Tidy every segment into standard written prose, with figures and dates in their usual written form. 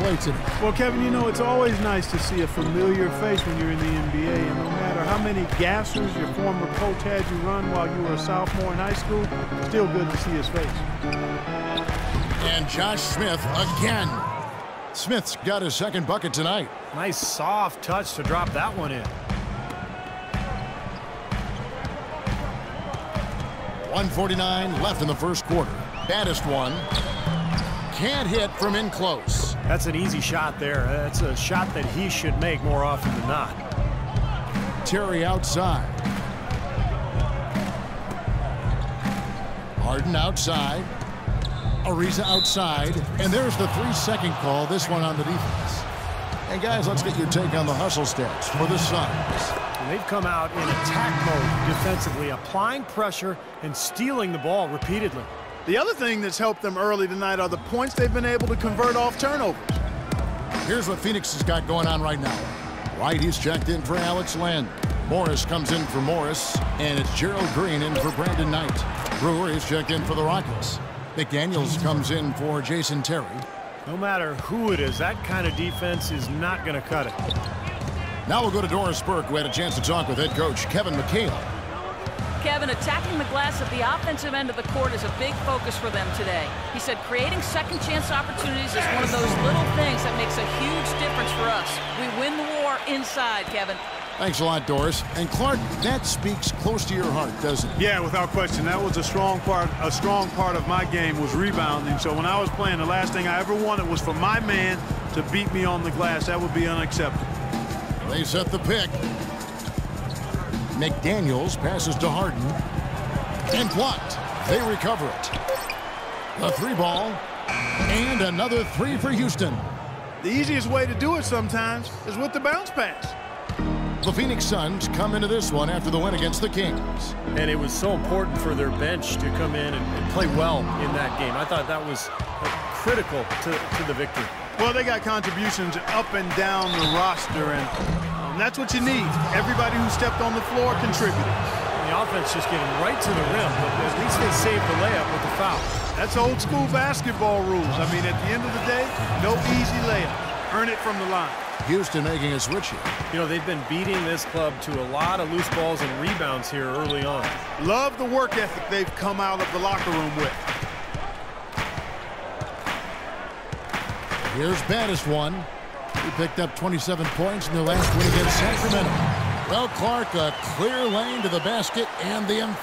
play today. Well, Kevin, you know, it's always nice to see a familiar face when you're in the NBA. And no matter how many gassers your former coach had you run while you were a sophomore in high school, still good to see his face. And Josh Smith again. Smith's got his second bucket tonight. Nice soft touch to drop that one in. 1:49 left in the first quarter. Baddest one. Can't hit from in close. That's an easy shot there. That's a shot that he should make more often than not. Terry outside. Harden outside. Ariza outside. And there's the 3-second call. This one on the defense. And guys, let's get your take on the hustle stats for the Suns. And they've come out in attack mode defensively, applying pressure and stealing the ball repeatedly. The other thing that's helped them early tonight are the points they've been able to convert off turnovers. Here's what Phoenix has got going on right now. White, he's checked in for Alex Len. Morris comes in for Morris, and it's Gerald Green in for Brandon Knight. Brewer is checked in for the Rockets. McDaniels comes in for Jason Terry. No matter who it is, that kind of defense is not going to cut it. Now we'll go to Doris Burke, who had a chance to talk with head coach Kevin McHale. Kevin, attacking the glass at the offensive end of the court is a big focus for them today. He said creating second chance opportunities is one of those little things that makes a huge difference for us. We win the war inside, Kevin. Thanks a lot, Doris. And Clark, that speaks close to your heart, doesn't it? Yeah, without question. That was a strong part of my game was rebounding. So when I was playing, the last thing I ever wanted was for my man to beat me on the glass. That would be unacceptable. They set the pick. McDaniels passes to Harden. And blocked. They recover it. The 3-ball. And another 3 for Houston. The easiest way to do it sometimes is with the bounce pass. The Phoenix Suns come into this one after the win against the Kings. And it was so important for their bench to come in and play well in that game. I thought that was critical to the victory. Well, they got contributions up and down the roster, and that's what you need. Everybody who stepped on the floor contributed. The offense just getting right to the rim, but at least they saved the layup with the foul. That's old school basketball rules. I mean, at the end of the day, no easy layup. Earn it from the line. Houston making a switch here. You know, they've been beating this club to a lot of loose balls and rebounds here early on. Love the work ethic they've come out of the locker room with. Here's baddest one. He picked up 27 points in their last win against Sacramento. Well, Clark, a clear lane to the basket and the...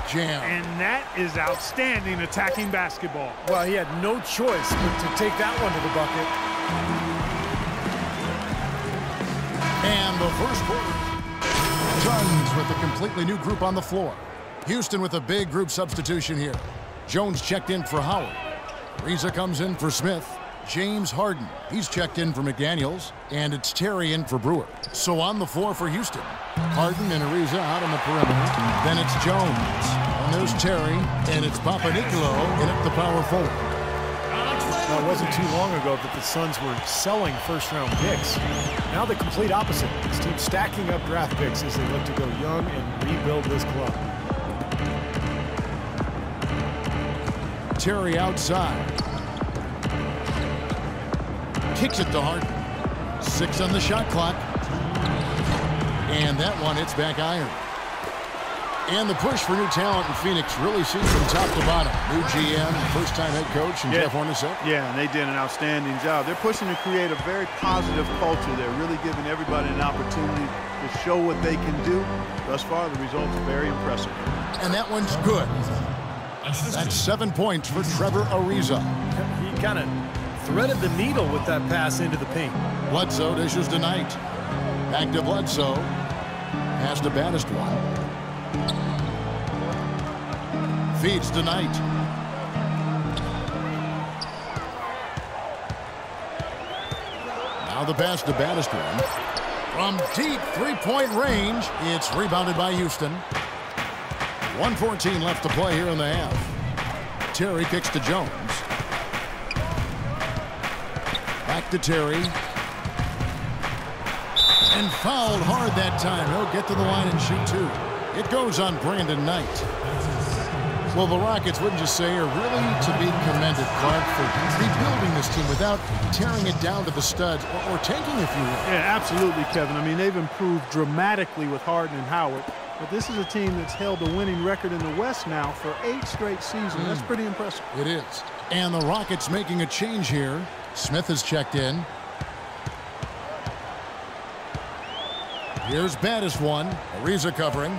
Jam. And that is outstanding attacking basketball. Well, he had no choice but to take that one to the bucket. And the first quarter. Suns with a completely new group on the floor. Houston with a big group substitution here. Jones checked in for Howard. Ariza comes in for Smith. James Harden, he's checked in for McDaniels. And it's Terry in for Brewer. So on the floor for Houston. Harden and Ariza out on the perimeter. Then it's Jones. And there's Terry. And it's Papanicolaou in at the power forward. Now, it wasn't too long ago that the Suns were selling first-round picks. Now the complete opposite. This team stacking up draft picks as they look to go young and rebuild this club. Terry outside. Kicks it to Harden. 6 on the shot clock. And that one hits back iron. And the push for new talent in Phoenix really seen from top to bottom. New GM, first-time head coach, and Jeff Hornacek. Yeah, and they did an outstanding job. They're pushing to create a very positive culture. They're really giving everybody an opportunity to show what they can do. Thus far, the results are very impressive. And that one's good. That's 7 points for Trevor Ariza. He kind of threaded the needle with that pass into the paint. Bledsoe dishes to Knight. Back to Bledsoe. Pass to baddest one. Feeds to Knight. Now the pass to baddest one. From deep three-point range, it's rebounded by Houston. 1:14 left to play here in the half. Terry kicks to Jones. Back to Terry. And fouled hard that time. He'll get to the line and shoot two. It goes on Brandon Knight. Well, the Rockets, wouldn't you say, are really to be commended, Clark, for rebuilding this team without tearing it down to the studs or tanking, if you will. Yeah, absolutely, Kevin. I mean, they've improved dramatically with Harden and Howard. But this is a team that's held a winning record in the West now for 8 straight seasons. That's pretty impressive. It is. And the Rockets making a change here. Smith has checked in. Here's Baddest one. Ariza covering.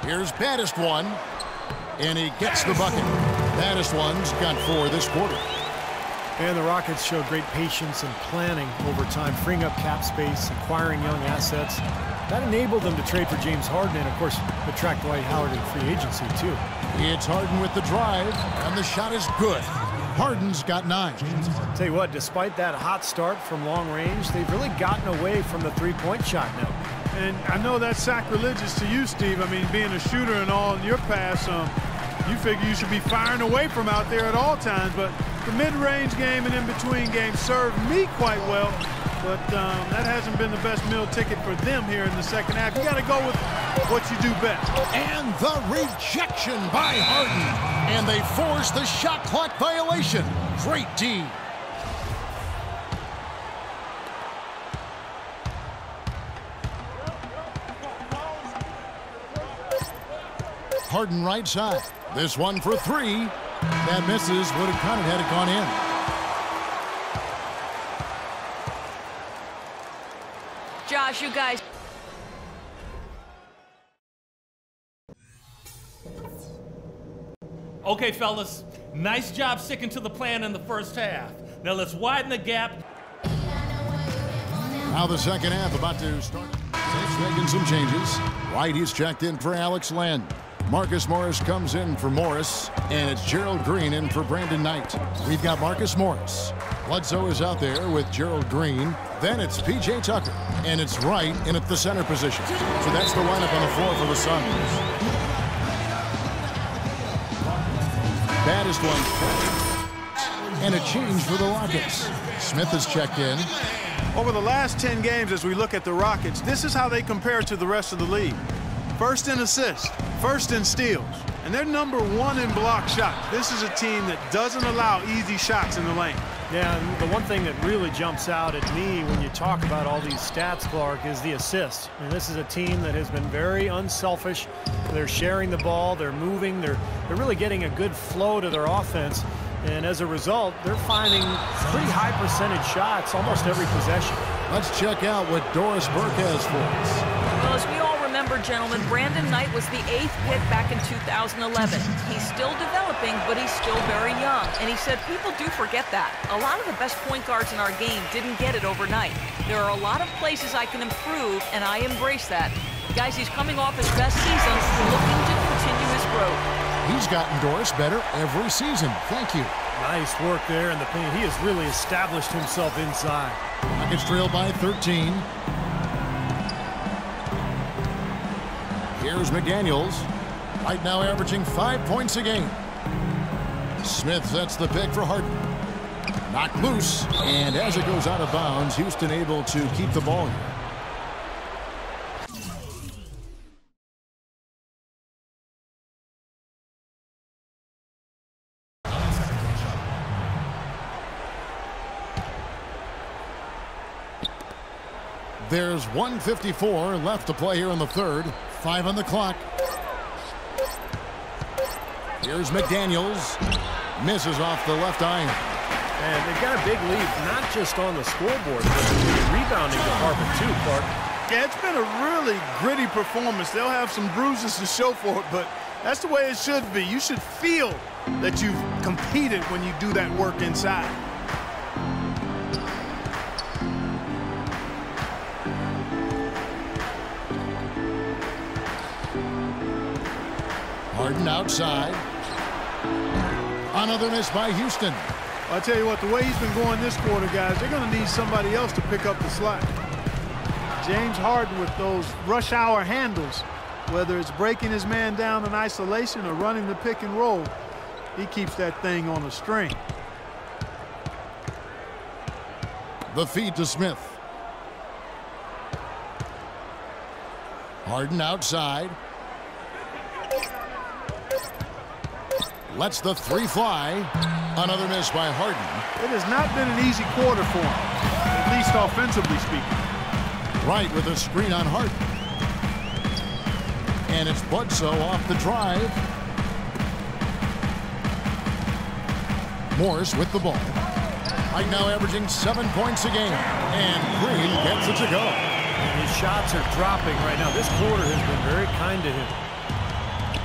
Here's Baddest one. And he gets the bucket. Baddest one's got 4 this quarter. And the Rockets showed great patience and planning over time, freeing up cap space, acquiring young assets. That enabled them to trade for James Harden and, of course, attract Dwight Howard in free agency, too. It's Harden with the drive, and the shot is good. Harden's got 9. Tell you what, despite that hot start from long range, they've really gotten away from the three-point shot now. And I know that's sacrilegious to you, Steve. I mean, being a shooter and all in your pass, you figure you should be firing away from out there at all times. But the mid-range game and in-between game served me quite well. But that hasn't been the best meal ticket for them here in the second half. You got to go with what you do best. And the rejection by Harden. And they force the shot clock violation. Great D. Harden right side. This one for 3. That misses. Would have counted had it gone in. Josh, you guys. Okay, fellas, nice job sticking to the plan in the first half. Now let's widen the gap. Now the second half about to start. Saints making some changes. White, he's checked in for Alex Len. Marcus Morris comes in for Morris, and it's Gerald Green in for Brandon Knight. We've got Marcus Morris. Bledsoe is out there with Gerald Green. Then it's P.J. Tucker, and it's Wright in at the center position. So that's the lineup on the floor for the Suns. Baddest one. And a change for the Rockets. Smith has checked in. Over the last 10 games, as we look at the Rockets, this is how they compare to the rest of the league. First in assists, first in steals, and they're number 1 in block shots. This is a team that doesn't allow easy shots in the lane. Yeah, and the one thing that really jumps out at me when you talk about all these stats, Clark, is the assists. And this is a team that has been very unselfish. They're sharing the ball, they're moving, they're really getting a good flow to their offense. And as a result, they're finding pretty high percentage shots almost every possession. Let's check out what Doris Burke has for us. Well, as we all remember, gentlemen, Brandon Knight was the 8th pick back in 2011. He's still developing, but he's still very young. And he said people do forget that. A lot of the best point guards in our game didn't get it overnight. There are a lot of places I can improve, and I embrace that. Guys, he's coming off his best season, looking to continue his growth. He's gotten Doris better every season. Thank you. Nice work there in the paint. He has really established himself inside. Rockets trail by 13. Here's McDaniels. Right now averaging 5 points a game. Smith sets the pick for Harden. Knocked loose. And as it goes out of bounds, Houston able to keep the ball here. There's 1:54 left to play here in the third. 5 on the clock. Here's McDaniels. Misses off the left iron. And they've got a big lead, not just on the scoreboard, but in the rebounding department too, Clark. Yeah, it's been a really gritty performance. They'll have some bruises to show for it, but that's the way it should be. You should feel that you've competed when you do that work inside. Harden outside. Another miss by Houston. I'll tell you what, the way he's been going this quarter, guys, they're going to need somebody else to pick up the slack. James Harden with those rush hour handles Whether it's breaking his man down in isolation or running the pick and roll, he keeps that thing on a string. The feed to Smith. Harden outside. Lets the three fly. Another miss by Harden. It has not been an easy quarter for him, at least offensively speaking. Right with a screen on Harden. And it's Bledsoe off the drive. Morris with the ball. Right now averaging 7 points a game. And Green gets it to go. His shots are dropping right now. This quarter has been very kind to him.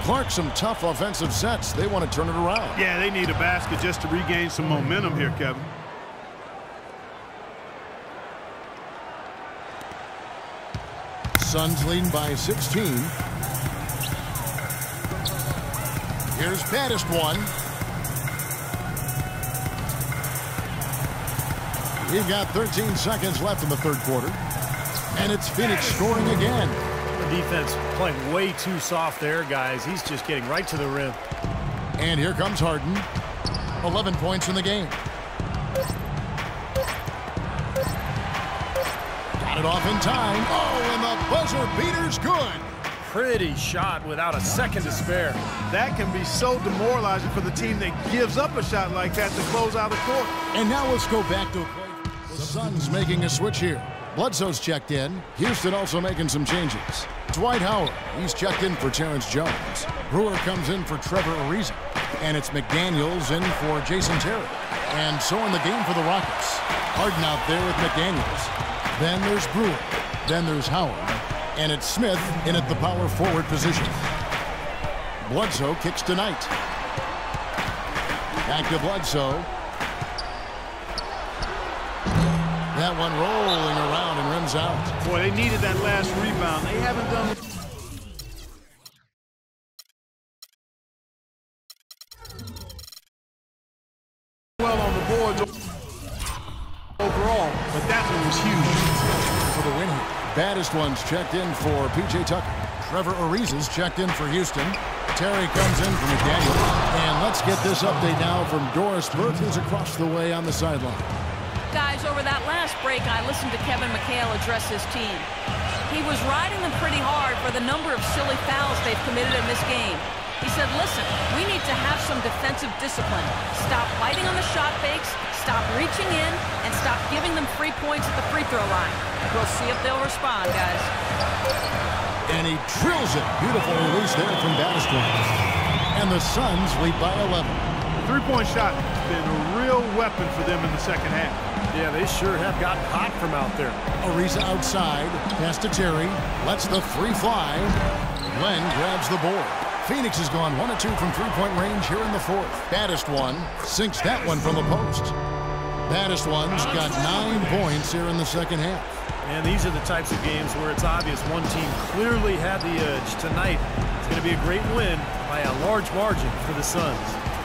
Clark, some tough offensive sets. They want to turn it around. Yeah, they need a basket just to regain some momentum here, Kevin. Suns leading by 16. Here's Baddest one. We've got 13 seconds left in the third quarter. And it's Phoenix scoring again. The defense playing way too soft there, guys. He's just getting right to the rim. And here comes Harden. 11 points in the game. Got it off in time. Oh, and the buzzer beater's good. Pretty shot without a second to spare. That can be so demoralizing for the team that gives up a shot like that to close out a quarter. And now let's go back to play. The Suns making a switch here. Bledsoe's checked in. Houston also making some changes. Dwight Howard, he's checked in for Terrence Jones. Brewer comes in for Trevor Ariza. And it's McDaniels in for Jason Terry. And so in the game for the Rockets. Harden out there with McDaniels. Then there's Brewer. Then there's Howard. And it's Smith in at the power forward position. Bledsoe kicks tonight. Back to Bledsoe. That one rolling around and rims out. Boy, they needed that last rebound. They haven't done it well on the boards overall, but that one was huge. For the win here. Baddest one's checked in for P.J. Tucker. Trevor Ariza's checked in for Houston. Terry comes in for McDaniel. And let's get this update now from Doris Burke, who's across the way on the sideline. Guys, over that last break, I listened to Kevin McHale address his team. He was riding them pretty hard for the number of silly fouls they've committed in this game. He said, listen, we need to have some defensive discipline. Stop fighting on the shot fakes, stop reaching in, and stop giving them free points at the free throw line. We'll see if they'll respond, guys. And he drills it. Beautiful release there from Baddest one. And the Suns lead by 11. The three-point shot has been a real weapon for them in the second half. Yeah, they sure have gotten hot from out there. Ariza outside. Pass to Terry. Lets the three fly. Glenn grabs the board. Phoenix has gone 1 of 2 from three-point range here in the fourth. Baddest one sinks that one from the post. Baddest one's got 9 points here in the second half. And these are the types of games where it's obvious one team clearly had the edge. Tonight, it's going to be a great win by a large margin for the Suns.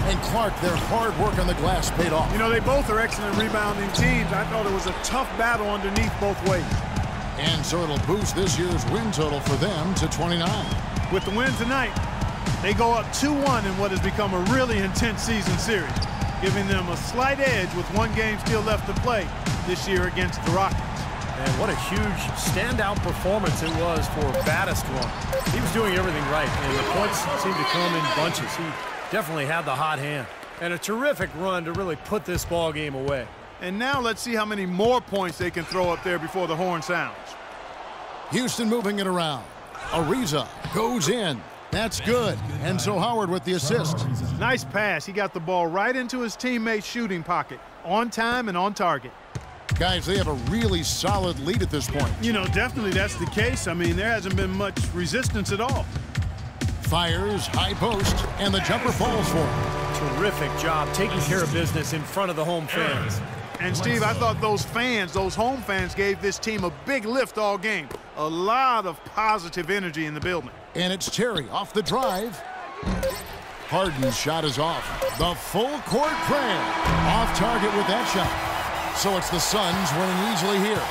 And Clark, their hard work on the glass paid off. You know, they both are excellent rebounding teams. I thought it was a tough battle underneath both ways. And so it'll boost this year's win total for them to 29. With the win tonight, they go up 2-1 in what has become a really intense season series, giving them a slight edge with one game still left to play this year against the Rockets. And what a huge standout performance it was for Baddest one. He was doing everything right, and the points seemed to come in bunches. He definitely had the hot hand. And a terrific run to really put this ball game away. And now let's see how many more points they can throw up there before the horn sounds. Houston moving it around. Ariza goes in. That's good. And so Howard with the assist. Nice pass. He got the ball right into his teammate's shooting pocket. On time and on target. Guys, they have a really solid lead at this point. You know, definitely that's the case. I mean, there hasn't been much resistance at all. Fires, high post, and the jumper falls for him. Terrific job taking care of business in front of the home fans. And, Steve, I thought those fans, those home fans, gave this team a big lift all game. A lot of positive energy in the building. And it's Terry off the drive. Harden's shot is off. The full court prayer. Off target with that shot. So it's the Suns winning easily here.